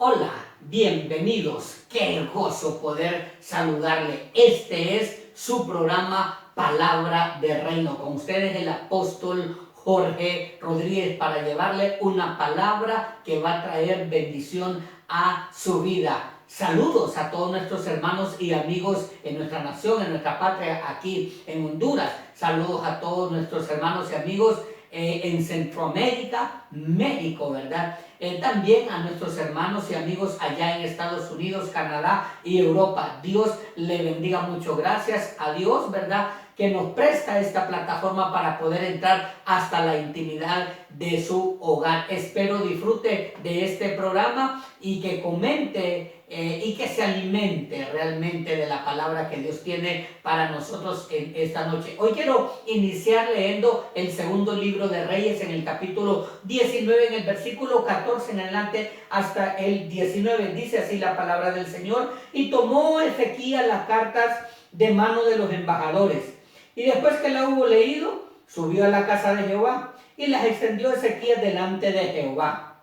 Hola, bienvenidos. Qué gozo poder saludarle. Este es su programa Palabra de Reino. Con ustedes el apóstol Jorge Rodríguez para llevarle una palabra que va a traer bendición a su vida. Saludos a todos nuestros hermanos y amigos en nuestra nación, en nuestra patria, aquí en Honduras. Saludos a todos nuestros hermanos y amigos en Centroamérica, México, ¿verdad? También a nuestros hermanos y amigos allá en Estados Unidos, Canadá y Europa. Dios le bendiga mucho. Gracias a Dios, ¿verdad?, que nos presta esta plataforma para poder entrar hasta la intimidad de su hogar. Espero disfrute de este programa y que comente y que se alimente realmente de la palabra que Dios tiene para nosotros en esta noche. Hoy quiero iniciar leyendo el segundo libro de Reyes en el capítulo 19, en el versículo 14 en adelante hasta el 19. Dice así la palabra del Señor: y tomó Ezequías las cartas de mano de los embajadores, y después que la hubo leído, subió a la casa de Jehová y las extendió Ezequías delante de Jehová.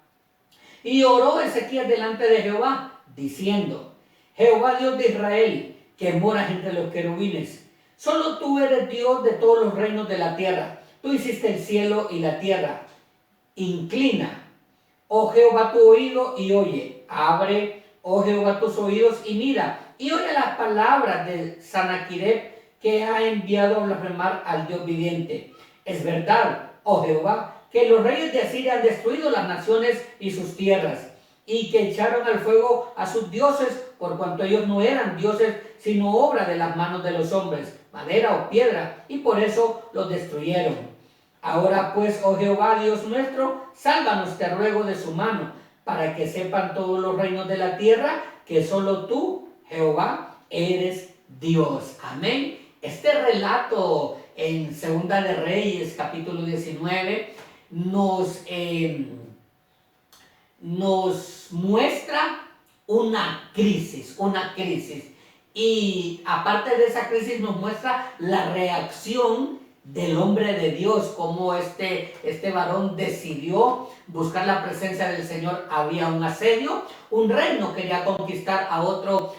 Y oró Ezequías delante de Jehová, diciendo: Jehová Dios de Israel, que moras entre los querubines, solo tú eres Dios de todos los reinos de la tierra. Tú hiciste el cielo y la tierra. Inclina, oh Jehová, tu oído y oye. Abre, oh Jehová, tus oídos y mira. Y oye las palabras de Sanaquirib, que ha enviado a blasfemar al Dios viviente. Es verdad, oh Jehová, que los reyes de Asiria han destruido las naciones y sus tierras, y que echaron al fuego a sus dioses, por cuanto ellos no eran dioses, sino obra de las manos de los hombres, madera o piedra, y por eso los destruyeron. Ahora pues, oh Jehová, Dios nuestro, sálvanos, te ruego, de su mano, para que sepan todos los reinos de la tierra que solo tú, Jehová, eres Dios. Amén. Este relato en Segunda de Reyes, capítulo 19, nos muestra una crisis. Y aparte de esa crisis nos muestra la reacción del hombre de Dios, cómo este varón decidió buscar la presencia del Señor. Había un asedio, un reino quería conquistar a otro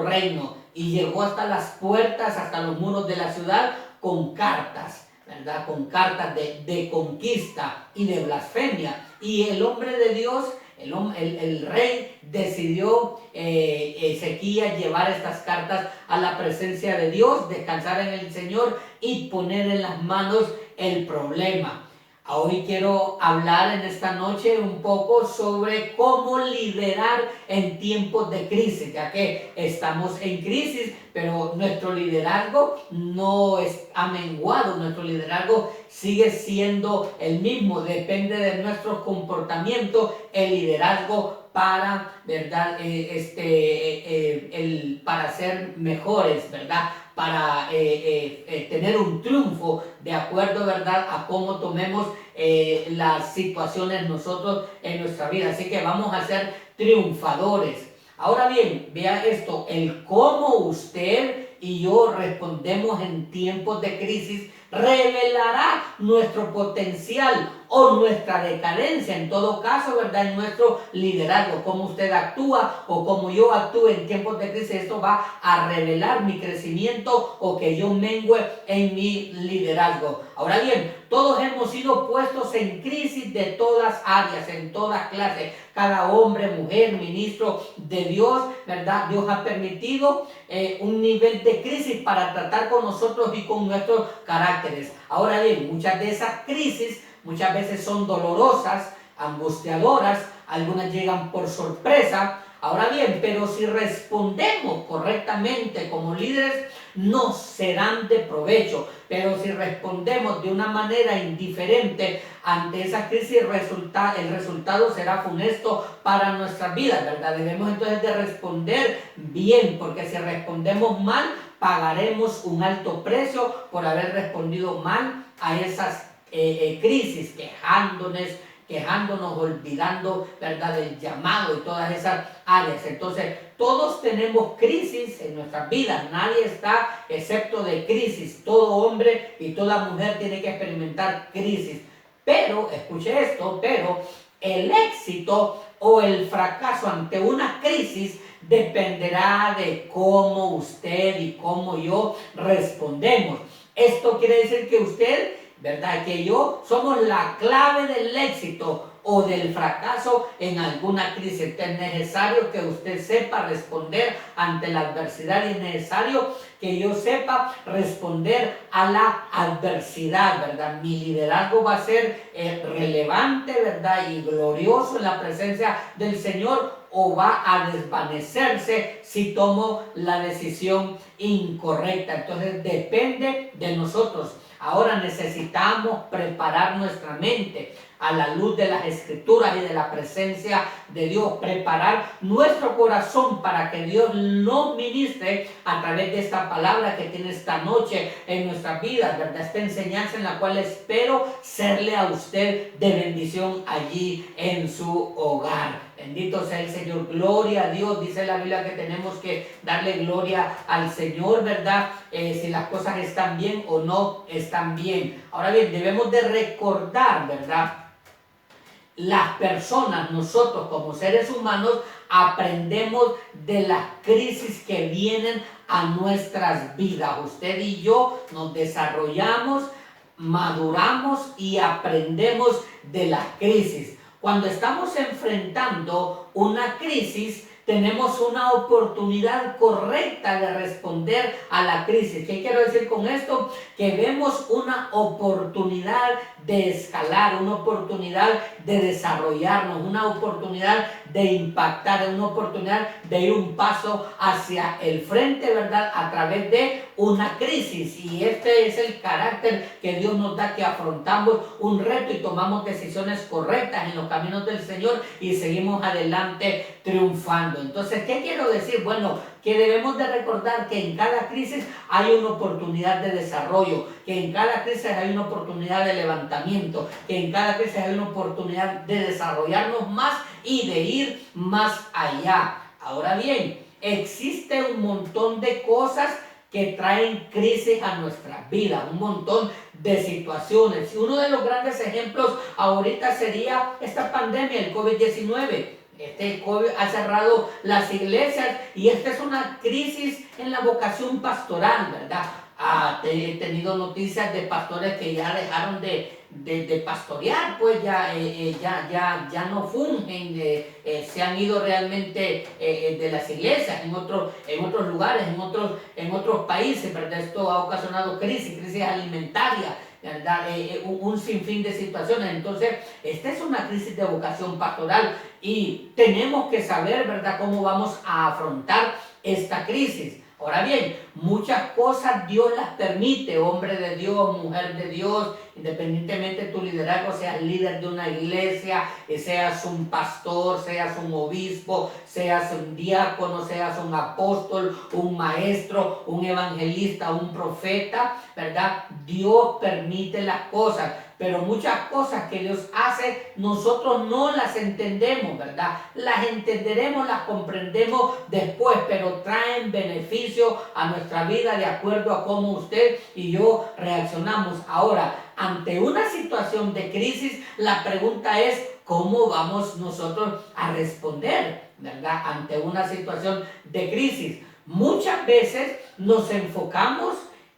reino, y llegó hasta las puertas, hasta los muros de la ciudad con cartas, ¿verdad? Con cartas de conquista y de blasfemia. Y el hombre de Dios, el rey, decidió, Ezequías, llevar estas cartas a la presencia de Dios, descansar en el Señor y poner en las manos el problema. Hoy quiero hablar en esta noche un poco sobre cómo liderar en tiempos de crisis, ya que estamos en crisis, pero nuestro liderazgo no ha menguado, nuestro liderazgo sigue siendo el mismo, depende de nuestro comportamiento, el liderazgo para, ¿verdad? Para ser mejores, ¿verdad? Para tener un triunfo de acuerdo, ¿verdad?, a cómo tomemos las situaciones nosotros en nuestra vida. Así que vamos a ser triunfadores. Ahora bien, vea esto: el cómo usted y yo respondemos en tiempos de crisis revelará nuestro potencial o nuestra decadencia, en todo caso, ¿verdad?, en nuestro liderazgo. Cómo usted actúa o cómo yo actúe en tiempos de crisis, esto va a revelar mi crecimiento o que yo mengue en mi liderazgo. Ahora bien, todos hemos sido puestos en crisis de todas áreas, en todas clases. Cada hombre, mujer, ministro de Dios, ¿verdad? Dios ha permitido un nivel de crisis para tratar con nosotros y con nuestros caracteres. Ahora bien, muchas de esas crisis muchas veces son dolorosas, angustiadoras, algunas llegan por sorpresa. Ahora bien, pero si respondemos correctamente como líderes, nos serán de provecho. Pero si respondemos de una manera indiferente ante esa crisis, el resultado será funesto para nuestras vidas, ¿verdad? Debemos entonces de responder bien, porque si respondemos mal, pagaremos un alto precio por haber respondido mal a esas crisis, quejándonos, olvidando, ¿verdad?, del llamado y todas esas áreas. Entonces, todos tenemos crisis en nuestras vidas, nadie está excepto de crisis. Todo hombre y toda mujer tiene que experimentar crisis. Pero, escuche esto, pero el éxito o el fracaso ante una crisis dependerá de cómo usted y cómo yo respondemos. Esto quiere decir que usted, ¿verdad?, que yo somos la clave del éxito o del fracaso en alguna crisis. Es necesario que usted sepa responder ante la adversidad y es necesario que yo sepa responder a la adversidad, ¿verdad? Mi liderazgo va a ser relevante, ¿verdad?, y glorioso en la presencia del Señor, o va a desvanecerse si tomo la decisión incorrecta. Entonces depende de nosotros. Ahora necesitamos preparar nuestra mente a la luz de las Escrituras y de la presencia de Dios. Preparar nuestro corazón para que Dios nos ministre a través de esta palabra que tiene esta noche en nuestras vidas, ¿verdad? Esta enseñanza en la cual espero serle a usted de bendición allí en su hogar. Bendito sea el Señor, gloria a Dios. Dice la Biblia que tenemos que darle gloria al Señor, ¿verdad? Si las cosas están bien o no están bien. Ahora bien, debemos de recordar, ¿verdad? Las personas, nosotros como seres humanos, aprendemos de las crisis que vienen a nuestras vidas. Usted y yo nos desarrollamos, maduramos y aprendemos de las crisis. Cuando estamos enfrentando una crisis, tenemos una oportunidad correcta de responder a la crisis. ¿Qué quiero decir con esto? Que vemos una oportunidad de escalar, una oportunidad de desarrollarnos, una oportunidad de impactar, una oportunidad de ir un paso hacia el frente, ¿verdad?, a través de una crisis. Y este es el carácter que Dios nos da, que afrontamos un reto y tomamos decisiones correctas en los caminos del Señor y seguimos adelante triunfando. Entonces, ¿qué quiero decir? Bueno, que debemos de recordar que en cada crisis hay una oportunidad de desarrollo, que en cada crisis hay una oportunidad de levantamiento, que en cada crisis hay una oportunidad de desarrollarnos más y de ir más allá. Ahora bien, existe un montón de cosas que traen crisis a nuestras vidas, un montón de situaciones. Y uno de los grandes ejemplos ahorita sería esta pandemia, el COVID-19. Este COVID ha cerrado las iglesias y esta es una crisis en la vocación pastoral, ¿verdad? He tenido noticias de pastores que ya dejaron de pastorear, pues ya no fungen, se han ido realmente de las iglesias en otros lugares, en otros países, ¿verdad? Esto ha ocasionado crisis alimentaria, ¿verdad? Un sinfín de situaciones. Entonces, esta es una crisis de vocación pastoral y tenemos que saber, ¿verdad?, cómo vamos a afrontar esta crisis. Ahora bien, muchas cosas Dios las permite, hombre de Dios, mujer de Dios, independientemente de tu liderazgo, seas líder de una iglesia, seas un pastor, seas un obispo, seas un diácono, seas un apóstol, un maestro, un evangelista, un profeta, ¿verdad? Dios permite las cosas, pero muchas cosas que Dios hace, nosotros no las entendemos, ¿verdad? Las entenderemos, las comprendemos después, pero traen beneficio a nuestra vida de acuerdo a cómo usted y yo reaccionamos. Ahora, ante una situación de crisis, la pregunta es, ¿cómo vamos nosotros a responder, ¿verdad?, ante una situación de crisis? Muchas veces nos enfocamos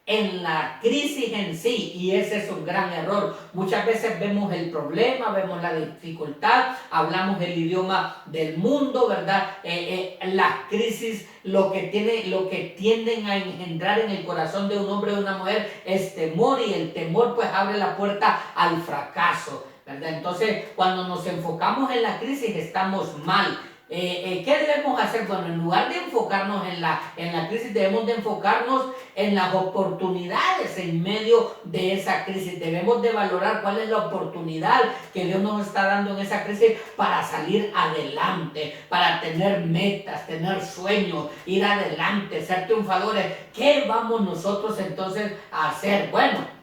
en la crisis en sí, y ese es un gran error. Muchas veces vemos el problema, vemos la dificultad, hablamos el idioma del mundo, ¿verdad? Las crisis lo que tienden a engendrar en el corazón de un hombre o de una mujer es temor, y el temor pues abre la puerta al fracaso, ¿verdad? Entonces, cuando nos enfocamos en la crisis estamos mal. ¿Qué debemos hacer? Bueno, en lugar de enfocarnos en la crisis, debemos de enfocarnos en las oportunidades en medio de esa crisis. Debemos de valorar cuál es la oportunidad que Dios nos está dando en esa crisis para salir adelante, para tener metas, tener sueños, ir adelante, ser triunfadores. ¿Qué vamos nosotros entonces a hacer? Bueno,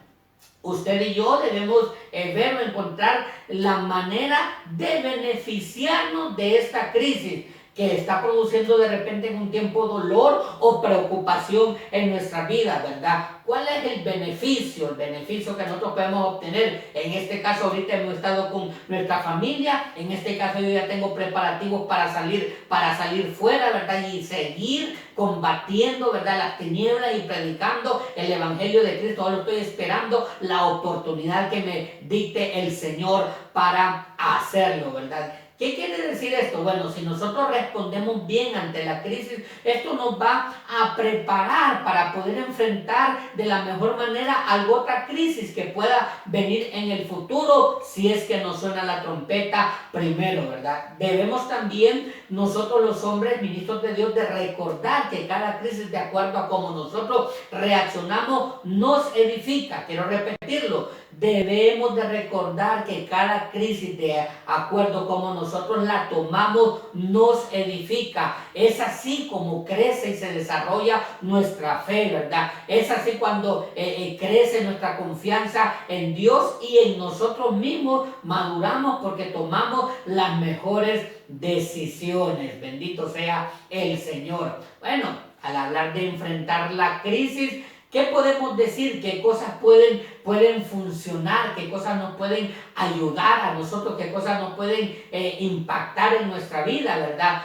usted y yo debemos ver o encontrar la manera de beneficiarnos de esta crisis. que está produciendo de repente en un tiempo dolor o preocupación en nuestra vida, ¿verdad? ¿Cuál es el beneficio? El beneficio que nosotros podemos obtener. En este caso, ahorita hemos estado con nuestra familia. En este caso, yo ya tengo preparativos para salir fuera, ¿verdad? Y seguir combatiendo, ¿verdad? Las tinieblas y predicando el Evangelio de Cristo. Ahora estoy esperando la oportunidad que me dicte el Señor para hacerlo, ¿verdad? ¿Qué quiere decir esto? Bueno, si nosotros respondemos bien ante la crisis, esto nos va a preparar para poder enfrentar de la mejor manera alguna otra crisis que pueda venir en el futuro, si es que nos suena la trompeta primero, ¿verdad? Debemos también nosotros los hombres, ministros de Dios, de recordar que cada crisis, de acuerdo a cómo nosotros reaccionamos, nos edifica. Quiero repetirlo. Debemos de recordar que cada crisis, de acuerdo como nosotros la tomamos, nos edifica. Es así como crece y se desarrolla nuestra fe, ¿verdad? Es así cuando crece nuestra confianza en Dios y en nosotros mismos, maduramos porque tomamos las mejores decisiones. Bendito sea el Señor. Bueno, al hablar de enfrentar la crisis, ¿qué podemos decir? ¿Qué cosas pueden funcionar? ¿Qué cosas nos pueden ayudar a nosotros? ¿Qué cosas nos pueden impactar en nuestra vida, verdad?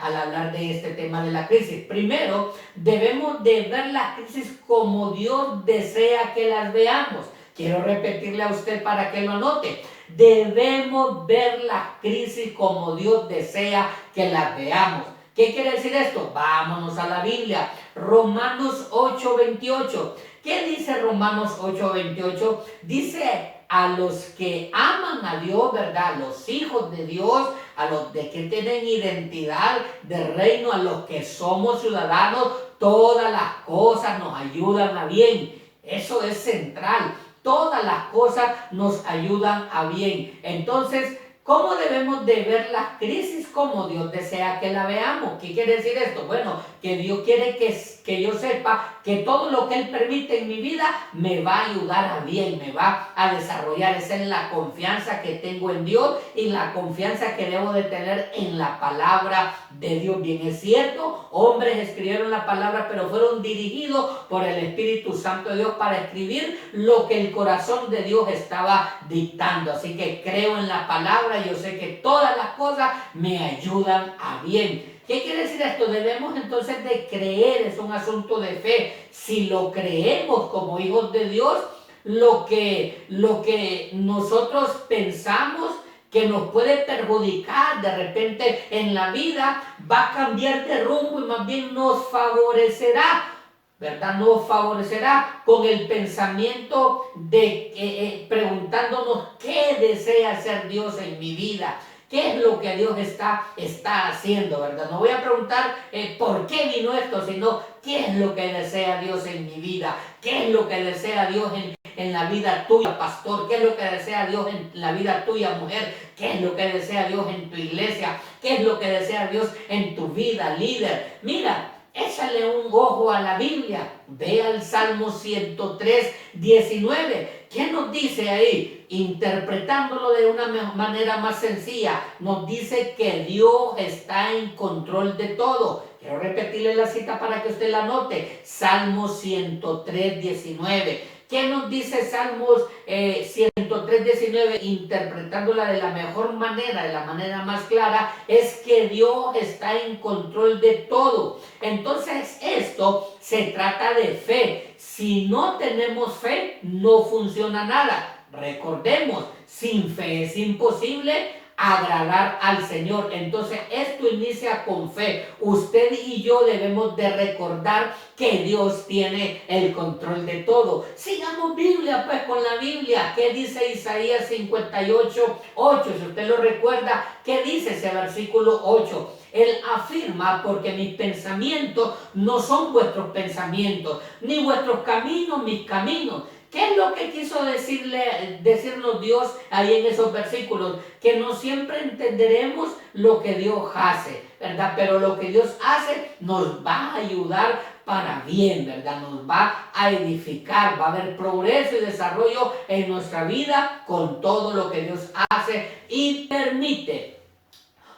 Al hablar de este tema de la crisis. Primero, debemos de ver las crisis como Dios desea que las veamos. Quiero repetirle a usted para que lo anote. Debemos ver las crisis como Dios desea que las veamos. ¿Qué quiere decir esto? Vámonos a la Biblia. Romanos 8:28. ¿Qué dice Romanos 8:28? Dice: a los que aman a Dios, ¿verdad? A los hijos de Dios, a los de que tienen identidad de reino, a los que somos ciudadanos, todas las cosas nos ayudan a bien. Eso es central. Todas las cosas nos ayudan a bien. Entonces, ¿cómo debemos de ver las crisis? Como Dios desea que la veamos. ¿Qué quiere decir esto? Bueno, que Dios quiere que yo sepa que todo lo que Él permite en mi vida me va a ayudar a bien, me va a desarrollar. Esa es la confianza que tengo en Dios y la confianza que debo de tener en la palabra de Dios. Bien, es cierto, hombres escribieron la palabra, pero fueron dirigidos por el Espíritu Santo de Dios para escribir lo que el corazón de Dios estaba dictando. Así que creo en la palabra y yo sé que todas las cosas me ayudan a bien. ¿Qué quiere decir esto? Debemos entonces de creer, es un asunto de fe. Si lo creemos como hijos de Dios, lo que nosotros pensamos que nos puede perjudicar de repente en la vida, va a cambiar de rumbo y más bien nos favorecerá, ¿verdad? Nos favorecerá con el pensamiento de preguntándonos qué desea hacer Dios en mi vida. ¿Qué es lo que Dios está haciendo, verdad? No voy a preguntar por qué vino esto, sino qué es lo que desea Dios en mi vida. ¿Qué es lo que desea Dios en la vida tuya, pastor? ¿Qué es lo que desea Dios en la vida tuya, mujer? ¿Qué es lo que desea Dios en tu iglesia? ¿Qué es lo que desea Dios en tu vida, líder? Mira, échale un ojo a la Biblia. Ve al Salmo 103:19. ¿Qué nos dice ahí? Interpretándolo de una manera más sencilla, nos dice que Dios está en control de todo. Quiero repetirle la cita para que usted la note. Salmo 103:19. ¿Qué nos dice Salmos 103:19? Interpretándola de la mejor manera, de la manera más clara, es que Dios está en control de todo. Entonces esto se trata de fe. Si no tenemos fe, no funciona nada. Recordemos, sin fe es imposible agradar al Señor. Entonces esto inicia con fe. Usted y yo debemos de recordar que Dios tiene el control de todo. Sigamos Biblia, pues, con la Biblia. ¿Qué dice Isaías 58:8? Si usted lo recuerda, ¿qué dice ese versículo 8? Él afirma: porque mis pensamientos no son vuestros pensamientos, ni vuestros caminos mis caminos. ¿Qué es lo que quiso decirnos Dios ahí en esos versículos? Que no siempre entenderemos lo que Dios hace, ¿verdad? Pero lo que Dios hace nos va a ayudar para bien, ¿verdad? Nos va a edificar, va a haber progreso y desarrollo en nuestra vida con todo lo que Dios hace y permite.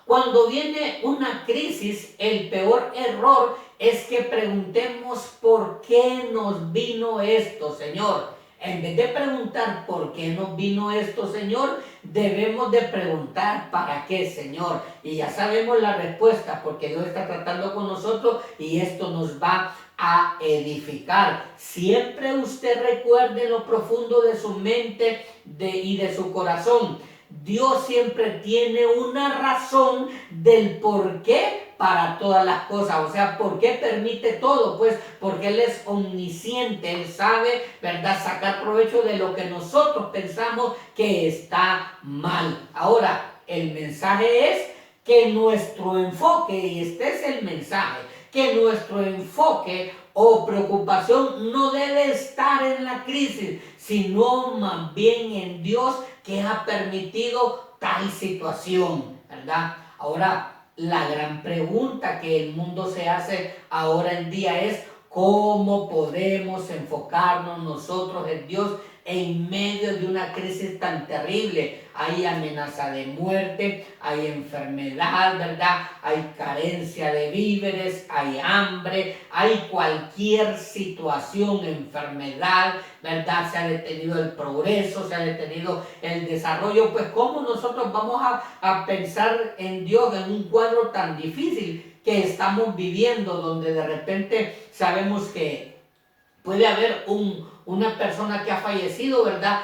Cuando viene una crisis, el peor error es que preguntemos por qué nos vino esto, Señor. En vez de preguntar por qué nos vino esto, Señor, debemos de preguntar para qué, Señor. Y ya sabemos la respuesta, porque Dios está tratando con nosotros y esto nos va a edificar. Siempre usted recuerde en lo profundo de su mente y de su corazón. Dios siempre tiene una razón del por qué para todas las cosas. O sea, ¿por qué permite todo? Pues porque Él es omnisciente, Él sabe, ¿verdad?, sacar provecho de lo que nosotros pensamos que está mal. Ahora, el mensaje es que nuestro enfoque, y este es el mensaje, que nuestro enfoque o preocupación no debe estar en la crisis, sino más bien en Dios, que ha permitido tal situación, ¿verdad? Ahora, la gran pregunta que el mundo se hace ahora en día es: ¿cómo podemos enfocarnos nosotros en Dios en medio de una crisis tan terrible? Hay amenaza de muerte, hay enfermedad, ¿verdad? Hay carencia de víveres, hay hambre, hay cualquier situación, enfermedad, ¿verdad? Se ha detenido el progreso, se ha detenido el desarrollo. Pues ¿cómo nosotros vamos a pensar en Dios en un cuadro tan difícil que estamos viviendo, donde de repente sabemos que puede haber una persona que ha fallecido, ¿verdad?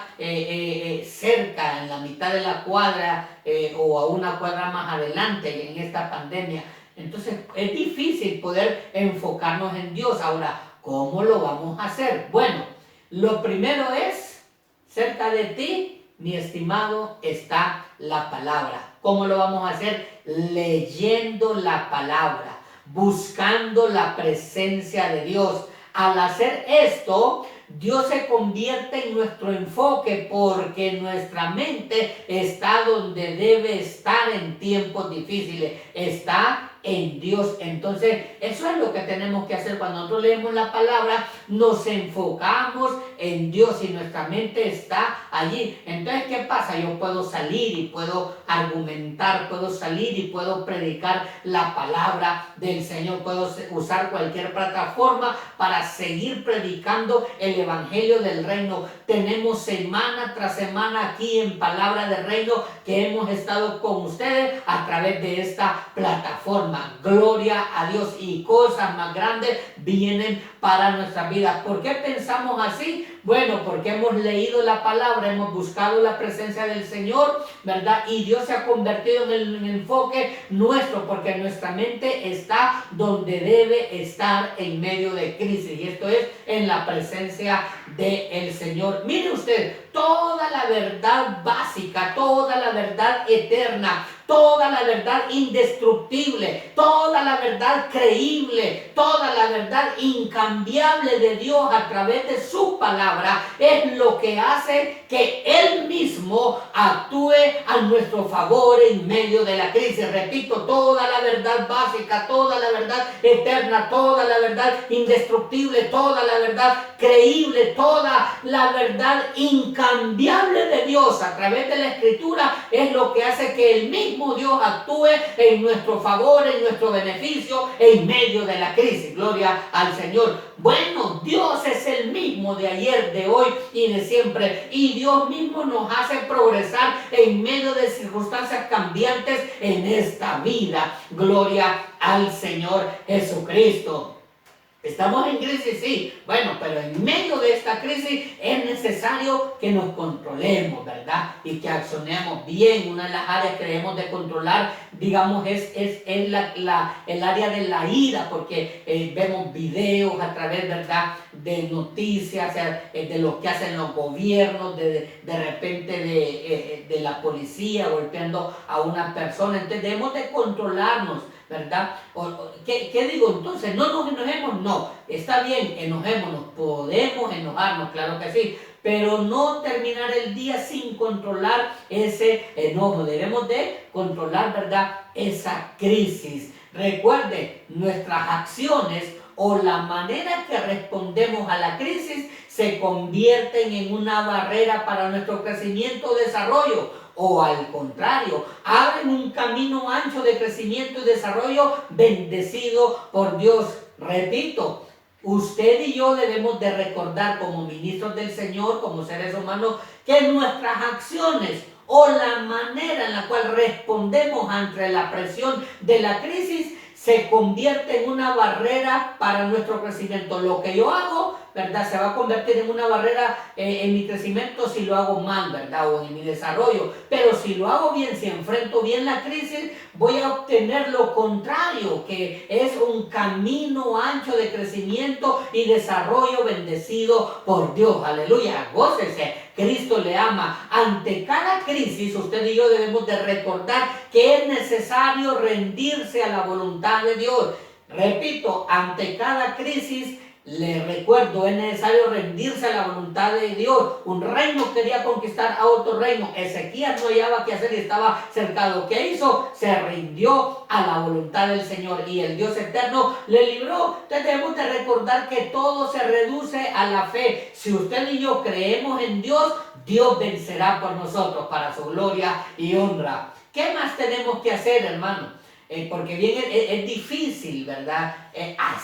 Cerca, en la mitad de la cuadra, o a una cuadra más adelante en esta pandemia? Entonces es difícil poder enfocarnos en Dios. Ahora, ¿cómo lo vamos a hacer? Bueno, lo primero es: cerca de ti, mi estimado, está la palabra. ¿Cómo lo vamos a hacer? Leyendo la palabra, buscando la presencia de Dios. Al hacer esto, Dios se convierte en nuestro enfoque, porque nuestra mente está donde debe estar en tiempos difíciles. Está en Dios. Entonces, eso es lo que tenemos que hacer cuando nosotros leemos la palabra. Nos enfocamos en Dios y nuestra mente está allí. Entonces, ¿qué pasa? Yo puedo salir y puedo argumentar, puedo salir y puedo predicar la palabra del Señor, puedo usar cualquier plataforma para seguir predicando el evangelio del reino. Tenemos semana tras semana aquí en Palabra del Reino que hemos estado con ustedes a través de esta plataforma. Gloria a Dios, y cosas más grandes vienen para nuestras vidas. ¿Por qué pensamos así? Bueno, porque hemos leído la palabra, hemos buscado la presencia del Señor, ¿verdad? Y Dios se ha convertido en el enfoque nuestro, porque nuestra mente está donde debe estar en medio de crisis, y esto es en la presencia del Señor. Mire usted, toda la verdad básica, toda la verdad eterna, toda la verdad indestructible, toda la verdad creíble, toda la verdad incambiable de Dios a través de su palabra es lo que hace que Él mismo actúe a nuestro favor en medio de la crisis. Repito, toda la verdad básica, toda la verdad eterna, toda la verdad indestructible, toda la verdad creíble, toda la verdad incambiable de Dios a través de la Escritura es lo que hace que el mismo Dios actúe en nuestro favor, en nuestro beneficio, en medio de la crisis. Gloria al Señor. Bueno, Dios es el mismo de ayer, de hoy y de siempre, y Dios mismo nos hace progresar en medio de circunstancias cambiantes en esta vida. Gloria al Señor Jesucristo. ¿Estamos en crisis? Sí. Bueno, pero en medio de esta crisis es necesario que nos controlemos, ¿verdad? Y que accionemos bien. Una de las áreas que debemos de controlar, digamos, es el área de la ira, porque vemos videos a través, ¿verdad?, de noticias, de lo que hacen los gobiernos, de repente de la policía golpeando a una persona. Entonces debemos de controlarnos, ¿verdad? ¿Qué digo? Entonces, no nos enojemos. No, está bien, enojémonos, podemos enojarnos, claro que sí, pero no terminar el día sin controlar ese enojo. Debemos de controlar, ¿verdad?, esa crisis. Recuerde, nuestras acciones o la manera que respondemos a la crisis se convierten en una barrera para nuestro crecimiento o desarrollo, o al contrario, abren un camino ancho de crecimiento y desarrollo bendecido por Dios. Repito, usted y yo debemos de recordar como ministros del Señor, como seres humanos, que nuestras acciones o la manera en la cual respondemos ante la presión de la crisis se convierte en una barrera para nuestro crecimiento. Lo que yo hago, ¿verdad?, se va a convertir en una barrera en mi crecimiento si lo hago mal, ¿verdad?, o en mi desarrollo. Pero si lo hago bien, si enfrento bien la crisis, voy a obtener lo contrario, que es un camino ancho de crecimiento y desarrollo bendecido por Dios. Aleluya, gócese. Cristo le ama. Ante cada crisis, usted y yo debemos de recordar que es necesario rendirse a la voluntad de Dios. Repito, ante cada crisis, le recuerdo, es necesario rendirse a la voluntad de Dios. Un reino quería conquistar a otro reino. Ezequías no hallaba qué hacer y estaba cercado. ¿Qué hizo? Se rindió a la voluntad del Señor y el Dios eterno le libró. Entonces debemos de recordar que todo se reduce a la fe. Si usted y yo creemos en Dios, Dios vencerá por nosotros para su gloria y honra. ¿Qué más tenemos que hacer, hermano? Porque bien es difícil, ¿verdad?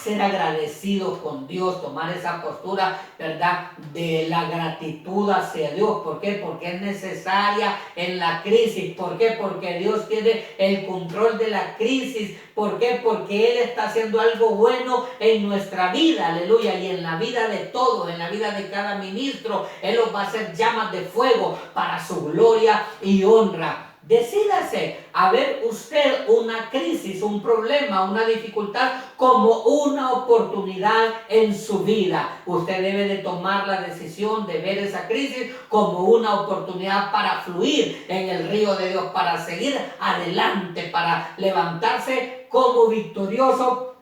Ser agradecidos con Dios, tomar esa postura, ¿verdad?, de la gratitud hacia Dios. ¿Por qué? Porque es necesaria en la crisis. ¿Por qué? Porque Dios tiene el control de la crisis. ¿Por qué? Porque Él está haciendo algo bueno en nuestra vida, aleluya, y en la vida de todos, en la vida de cada ministro. Él los va a hacer llamas de fuego para su gloria y honra. Decídase a ver usted una crisis, un problema, una dificultad como una oportunidad en su vida. Usted debe de tomar la decisión de ver esa crisis como una oportunidad para fluir en el río de Dios, para seguir adelante, para levantarse como victorioso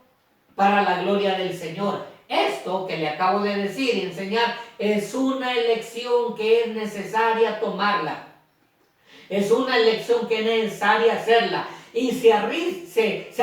para la gloria del Señor. Esto que le acabo de decir y enseñar es una elección que es necesaria tomarla. Es una elección que es necesaria hacerla y se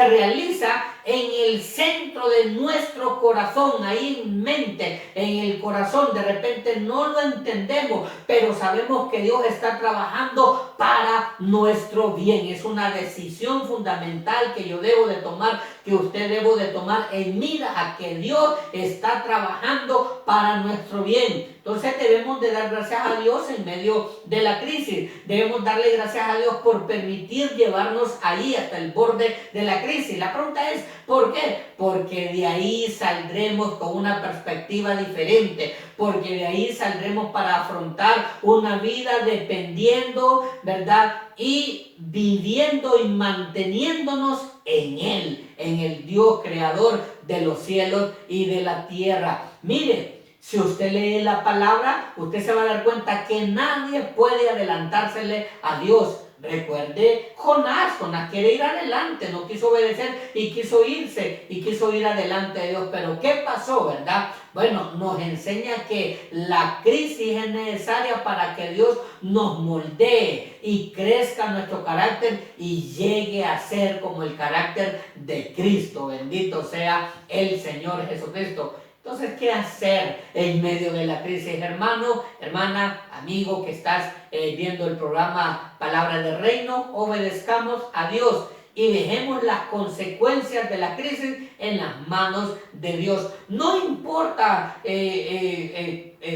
realiza en el centro de nuestro corazón, ahí en mente, en el corazón. De repente no lo entendemos, pero sabemos que Dios está trabajando para nuestro bien. Es una decisión fundamental que yo debo de tomar, que usted debo de tomar en mira a que Dios está trabajando para nuestro bien. Entonces debemos de dar gracias a Dios en medio de la crisis. Debemos darle gracias a Dios por permitir llevarnos ahí hasta el borde de la crisis. La pregunta es, ¿por qué? Porque de ahí saldremos con una perspectiva diferente. Porque de ahí saldremos para afrontar una vida dependiendo, ¿verdad?, y viviendo y manteniéndonos en Él, en el Dios creador de los cielos y de la tierra. Mire, si usted lee la palabra, usted se va a dar cuenta que nadie puede adelantársele a Dios. Recuerde Jonás quiere ir adelante, no quiso obedecer y quiso irse y quiso ir adelante de Dios. Pero ¿qué pasó, verdad? Bueno, nos enseña que la crisis es necesaria para que Dios nos moldee y crezca nuestro carácter y llegue a ser como el carácter de Cristo. Bendito sea el Señor Jesucristo. Entonces, ¿qué hacer en medio de la crisis, hermano, hermana, amigo que estás viendo el programa Palabra de Reino? Obedezcamos a Dios y dejemos las consecuencias de la crisis en las manos de Dios. No importa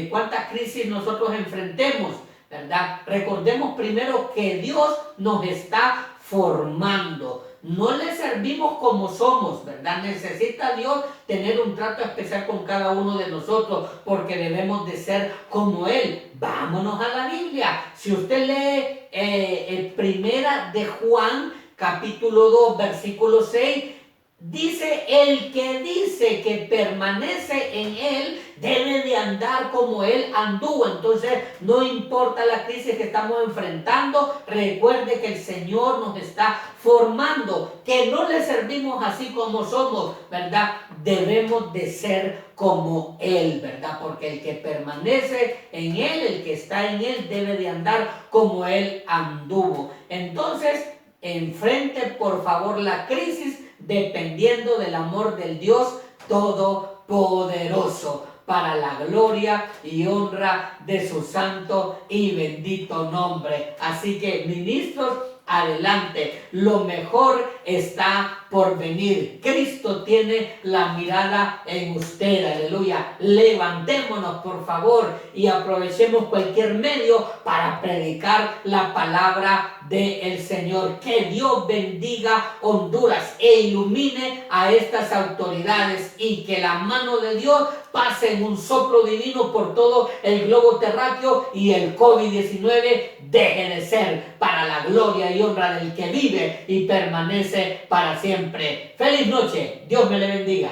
cuántas crisis nosotros enfrentemos, ¿verdad? Recordemos primero que Dios nos está formando. No le servimos como somos, ¿verdad? Necesita Dios tener un trato especial con cada uno de nosotros porque debemos de ser como Él. Vámonos a la Biblia. Si usted lee Primera de Juan, capítulo 2, versículo 6, dice, el que dice que permanece en Él debe de andar como Él anduvo. Entonces, no importa la crisis que estamos enfrentando, recuerde que el Señor nos está formando, que no le servimos así como somos, ¿verdad? Debemos de ser como Él, ¿verdad? Porque el que permanece en Él, el que está en Él, debe de andar como Él anduvo. Entonces, enfrente, por favor, la crisis dependiendo del amor del Dios Todopoderoso. para la gloria y honra de su santo y bendito nombre. Así que, ministros, adelante, lo mejor está por venir. Cristo tiene la mirada en usted, aleluya. Levantémonos, por favor, y aprovechemos cualquier medio para predicar la palabra del Señor. Que Dios bendiga Honduras e ilumine a estas autoridades, y que la mano de Dios pase en un soplo divino por todo el globo terráqueo, y el COVID-19 deje de ser, para la gloria y honra del que vive y permanece para siempre. Feliz noche, Dios me le bendiga.